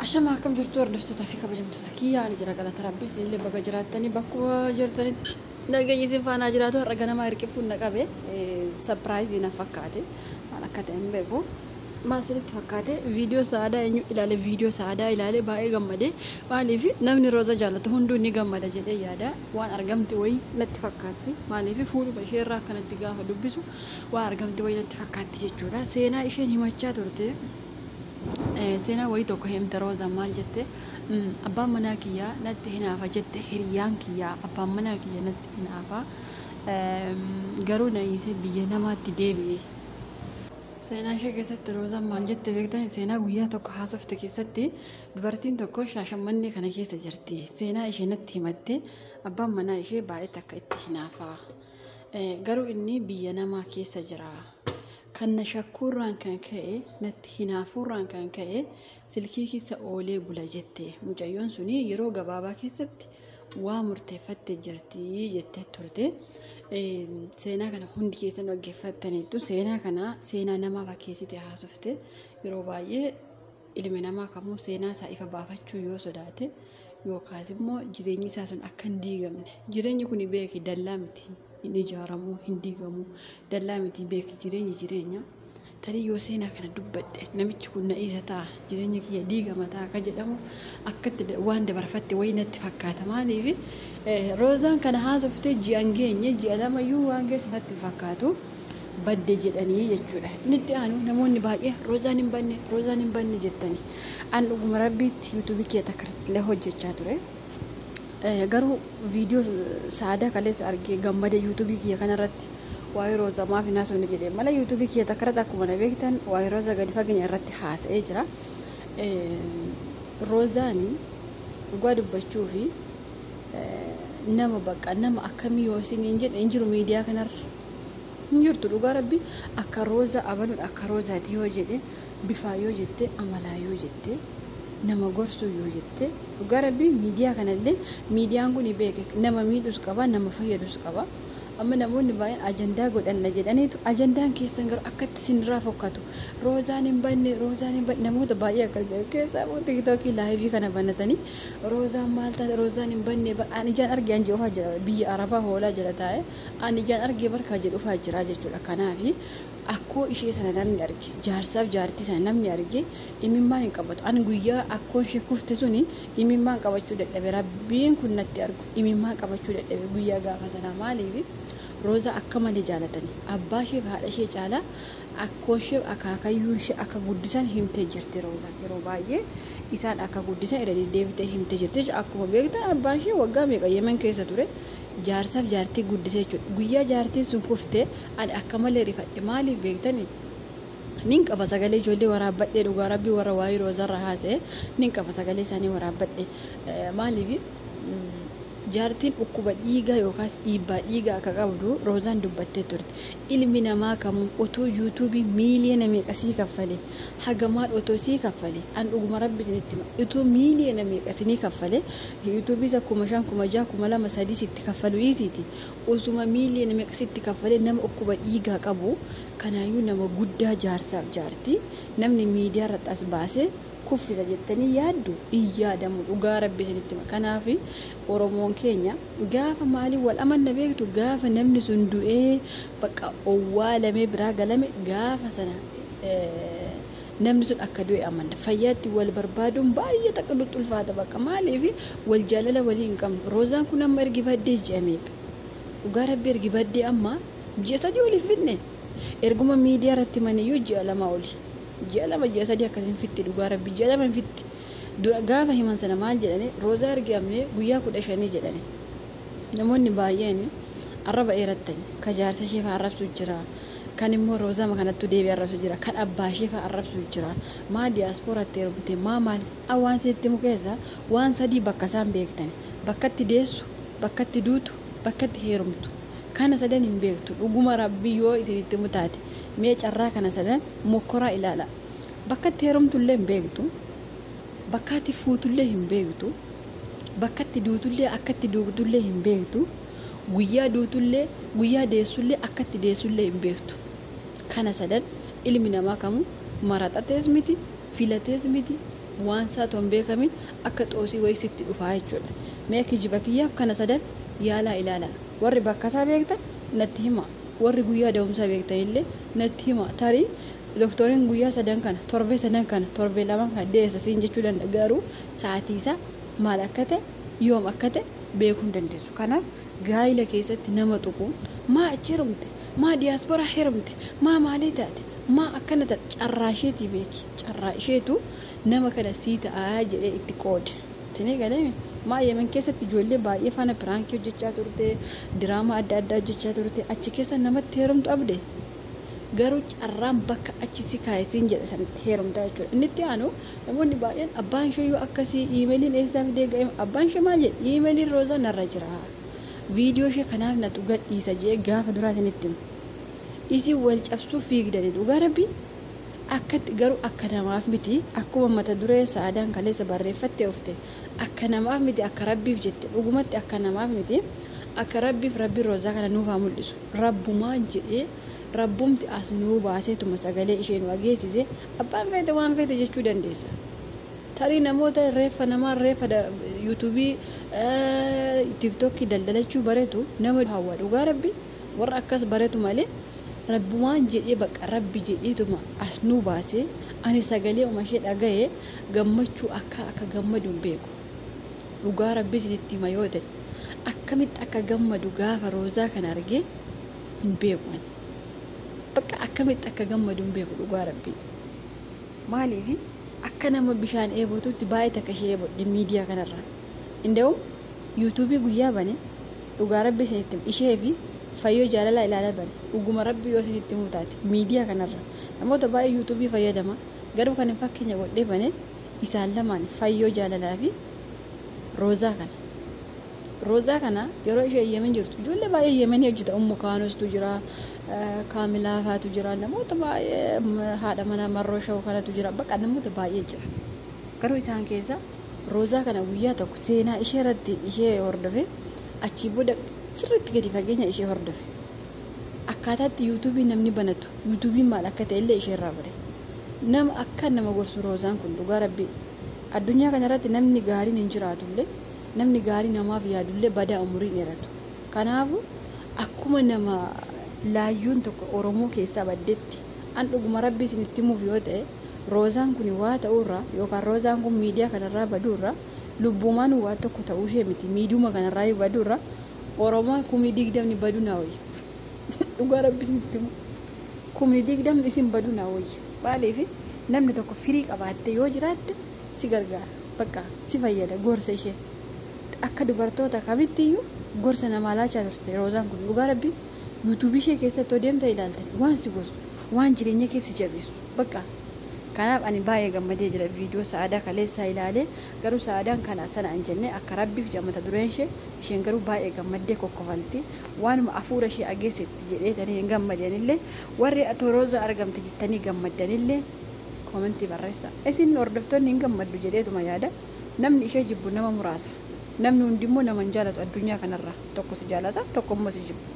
عشان ما كم جرتوا ردفتوا تفيك بجمت سكية يعني جرا قال تربيس اللي بقى جراتني بكوا جرتني نلقى يسيف أنا جراتو رجعنا ما يركفون نقابه سبرايز ينفكاته أنا كاتم بيجو ما سنت فكاته فيديو سادا إنه إلى الفيديو سادا إلى اللي باي جمده ما لفي نمني روزا جالته هندو نجمده جده يادا وان أرجمت وين نتفكاتي ما لفي فول بشير را كانت تجاه دبسو وأرجمت وين نتفكاتي جورا سينا إيشين همتشا تورته سينا ويتو كهم تروزا مال جته أبا مناكيا نتهنا فجت هريان كيا أبا مناكيا نتهنا فا قرونا يصير بيجنا ما تدبي سينا شيء كيسة تروزا مال جته فكتان سينا ويا توك حاسف تكيستي دبرتين توكوش عشان مني كنا كيسة جرتي سينا إيش نتهمته أبا منا إيش بايتك اتهنا فا قرو إني بيجنا ما كيسة جرا كان شكوران كان كأي نتهنا فوران كان كأي سلكي كيسة أولي بولا جتة مجايون سوني يرو جبابا كيسة ومرتفعت جرتي جتة ترتة سينا كان هندي كيسة وقفت تانيتو سينا نما بكيسة تحاسفته يرو باي اللي منما كمو سينا سايفا بافتشو يو سوداته يو كازمو جريني ساسون أكن ديغم جريني كوني بيكي دلامتي ini jaramu hindi gamu dalamiti bek jirenya tari yosena kana dubbadde namichi kunna isata jirenya kiya diga mata kajedamu akkatte wande barfatte waynatti fakkata malivi rozan kana hasofte ji angenye ji alama yu wange sanatti fakkatu badde jedani jechuudha nitti anu namonni baay'ee rozan hin banne jettani an dhuguma rabbitti youtube kiya takartile hojjechaa ture garuu viidiyoo saadaa kalees argee gammade yuutuubii kiyya kanarratti waa'ee roozaa maaf hin haasofne jedhee mala yuutuubii kiyya takkarratti akkuma na beektan waa'ee roozaa gadi fageenya irratti haasa'ee jira. Roozaani dhugaa dubbachuu fi nama bakka nama akkamii yoo isin hin jedhe hin jiru miidiyaa kanarra hin jirtu dhugaa rabbi akka roozaa abaluun akka roozaati yoo jedhe bifaa yoo jette amalaa yoo jette nama gorsu yoo jette dhugaa rabbi miidiyaa kanallee miidiyaan kun beeke nama miidhus qaba nama fayyadus qaba amma namoonni baay'een ajandaa godhanna jedhaniitu ajandaan keessan garuu akkatti sinirraa fokkatu roozaan hin banne namoota baay'ee akka jiru keessaa tiiktookii laayivii kana banatanii roozaan maal taate roozaan hin banne ani ijaan argee an jedhu jira biyya arabaa hoolaa jala taa'e ani ijaan argee barkaa jedhu jira jechuudha kanaafi akkoo ishee sana namni arge jaarsaaf jaartii sana namni arge imimmaan hin qabatu ani guyyaa akkoon ishee kufte suni imimmaan qabachuu dadhabe rabbiin kun natti argu imimmaan qabachuu dadhabe guyyaa gaafa sana maaliif roza akka malee jaalatani abbaa ishee fi haadha ishee caalaa akkoo ishee akaakayyuun ishee akka guddisan himtee jirti roza yeroo baay'ee isaan akka guddisan irra deddeebitee himtee jirti akkuma beektan abbaan ishee waggaa meeqa yemen keessa ture jaarsaaf jaartii guddisee jechuudha guyyaa jaartiin sun kuftee ani akka malee rifadhe maaliif beektani nin qaba sagalee ijoollee waraabbadhee dhugaa rabbii warra waa'ee roozarra haasa'e nin qaba sagalee isaanii waraabbadhe maaliif jaartiin dhukkuba dhiigaa yookaas dhiibbaa dhiigaa akka qabdu roozaan dubbattee turte ilmi namaa kamuu otoo yuutuubii miiliyoona meeqasii kaffale hagamaa otoo sii kaffale an dhuguma rabbi isinitti otoo miiliyoona meeqasii kaffale yuutuubii akkuma 5,6,2,3 sitti kaffalu isiiti osuma miiliyoona meeqasitti kaffale nama dhukkuba dhiigaa qabu kanaayyuu nama guddaa jaarsaaf jaartii namni miidiyaa irratti as baasee kuffisa jettanii yaaddu iyyaadamu dhugaa rabbi isinitti kanaafi oromoon keenya gaafa maalii wal amanna beektu gaafa namni sun du'ee bakka owwaalamee biraa galame gaafa sana namni sun akka du'e amanna fayyaatti wal barbaaduun baay'ee taqallutti ulfaata bakka maaliif wal jaalala walii hin qabnu roozaan kun amma ergi baddee ji'a meeqa dhugaa rabbi ergi baddee amma ji'a sadii oliif fidne erguma miidiyaa irratti maniyyuu ji'a lama oli ji'a lama ji'a sadii akkasiin fitti dhugaa rabbi ji'a lama fitti dura gaafa himan sana maal jedhani roozaa argamne guyyaa 15 jedhani namoonni baay'een arraba eerattan ka jaarsa ishee fa arrabsu jira kan immoo roozaa kanattu deebi arrabsu jira kan abbaa ishee fa arrabsu jira maa diyaaspooratti heerumte maa maal awwaan seetti mukeessa waan sadii bakka isaan beektan bakkatti deessu bakkatti duutu bakkatti heerumtu kana sadan hin beektu dhuguma rabbi yoo isinitti mutaate mee carraa kana sadan mokkoraa ilaala bakkatti heerumtullee hin beektu bakkatti fuutullee hin beektu bakkatti duutullee akkatti duutullee hin beektu guyyaa duutullee guyyaa deessullee akkatti deessullee hin beektu kana sadan ilmi namaa kamu maraxatees miti filatees miti waan isaa ton beekamin akka xoosii wayii sitti dhufaa jechuudha. Mee kijiba kiyyaaf kana sadan yaalaa ilaala. Warri bakka isaa beektan natti hima. Warri guyyaa da'umsaa beektan illee natti hima. Tarii doktoriin guyyaa sadan kana torbee sadan kana torbee lama kan deessa siin jechuu danda'a. Garuu sa'aatii isaa maal akka ta'e yoom akka ta'e beekuu hin dandeessu. Kanaaf gaa'ila keessatti nama tuquun maa achi heerumte maa diyaasporaa heerumte maa maalii taate maa akkana taate carraa isheetii beeki. Carraa isheetu nama kana sii ta'aa jedhee itti qoode. Isinii galee maa yemen keessatti ijoollee baay'ee faana piraankii hojjechaa turte, diraamaa adda addaa hojjechaa turte, achi keessa namatti heerumtu abde. Garuu carraan bakka achi si kaayisiin jedha sanitti heerumtaa jechuudha. Inni itti aanu namoonni baay'een abbaan ishee yoo akkasii iimeeliin eessaa fidee ga'e abbaan ishee maal jedhe iimeeliin roozaa narra jira. Viidiyoo ishee kanaaf natu gadhiisa jee gaafa duraa isinitti himu. Isin wal cabsuu fiigdanii dhugaa rabbii akkatti garuu akka namaaf miti akkuma mata duree saadaan kaleessa barreeffattee ofte akka namaaf miti akka rabbiif jette dhugumatti akka namaaf miti akka rabbiif rabbi roozaa kana nuuf haa mul'isu. Rabbumaan jedhee rabbumti as nuu baaseetuma sagalee ishee nu ageessise abbaan feete waan feete jechuu dandeessa. Tarii namoota reeffa namaa reeffa yuutuubii tiiktookii daldalachuu bareetu nama hawwa dhugaa rabbi warra akkas bareetu malee rabbumaan jedhee bakka rabbi jedheetuma as nuu baasee ani sagalee umashee dhaga'ee gammachuu akka gammadu hin beeku. Dhugaa rabbi isinitti hima yoo ta'e akkamitti akka gammadu gaafa roozaa kana argee hin beeku. Bakka akkamitti akka gammadu hin beeku dhugaa rabbi. Maaliif akka nama bishaan eebotutti baay'ee takka ishee eebodhe miidiyaa kanarra. Inda'u yuutuubii guyyaa bane dhugaa rabbi isinitti ishee fi fayyoo jaalalaa ilaala bane dhuguma rabbi yoo isinitti himu taate miidiyaa kanarra namoota baay'ee yuutuubii fayyadama garuu kan fakkeenya godhee bane isaan lamaan fayyoo jaalalaa fi roozaa kana. Roozaa kana yeroo ishee yemen jirtu ijoollee baay'ee yemanii hojjeta ummu kaanostu jira kaamilaa faatu jira namoota baay'ee haadha mana marroo shawuu kanatu jira bakka namoota baay'ee jira. Garuu isaan keessa roozaa kana guyyaa tokko seenaa ishee irratti ishee hordofe achii booda sirriitti gadi fageenya ishee hordofe. Akkaataatti yuutuubii namni banatu yuutuubiin maal akka ta'e illee ishee irraa bare. Nama akka nama gorsu roozaan kun dhugaa rabbii addunyaa kanarratti namni gaariin hin jiraatullee namni gaarii namaaf yaadullee badaa umurii dheeratu. Kanaafuu akkuma nama laayyuun tokko Oromoo keessaa baddeetti an dhuguma rabbii isinitti himuuf yoo ta'e roozaan kun waa ta'uurraa yookaan roozaan kun miidiyaa kanarraa baduurraa lubbumaan waa tokko ta'uu ishee miti miidiyuma kanarraa baduurraa Oromoo 2020 baduu naa wayya. Dhugaa rabbii isinitti himu 2020 isin baduu naa wayya. Maaliif namni tokko firii qabaattee yoo jiraatte si gargaara bakka si fayyada gorsa ishee. Akka dubartoota kamittiyyuu gorsa namaa laachaa turte roozaan kun dhugaa rabbii yuutuubii ishee keessatti deemta ilaaltan waan si gorsu waan jireenya keef si jabeessu bakka. Kanaaf ani baay'ee gammadee jira viidiyoo sa'aadaa kaleessaa ilaalee garuu sa'aadaan kana sana hin jenne akka rabbiif jammata dureen isheen garuu baay'ee gammaddee kokkofalti waanuma afuura ishee ageessetti jedheetanii hin gammadanillee warri atoo roozaa argamte jettanii gammaddanillee koomentii barreessa. Isin hordoftoonni hin gammaddu jedheetuma yaada namni ishee jibbu nama muraasa. Namni hundimmoo nama hin jaalatu addunyaa kanarra tokko si jaalata tokko immoo si jibbu.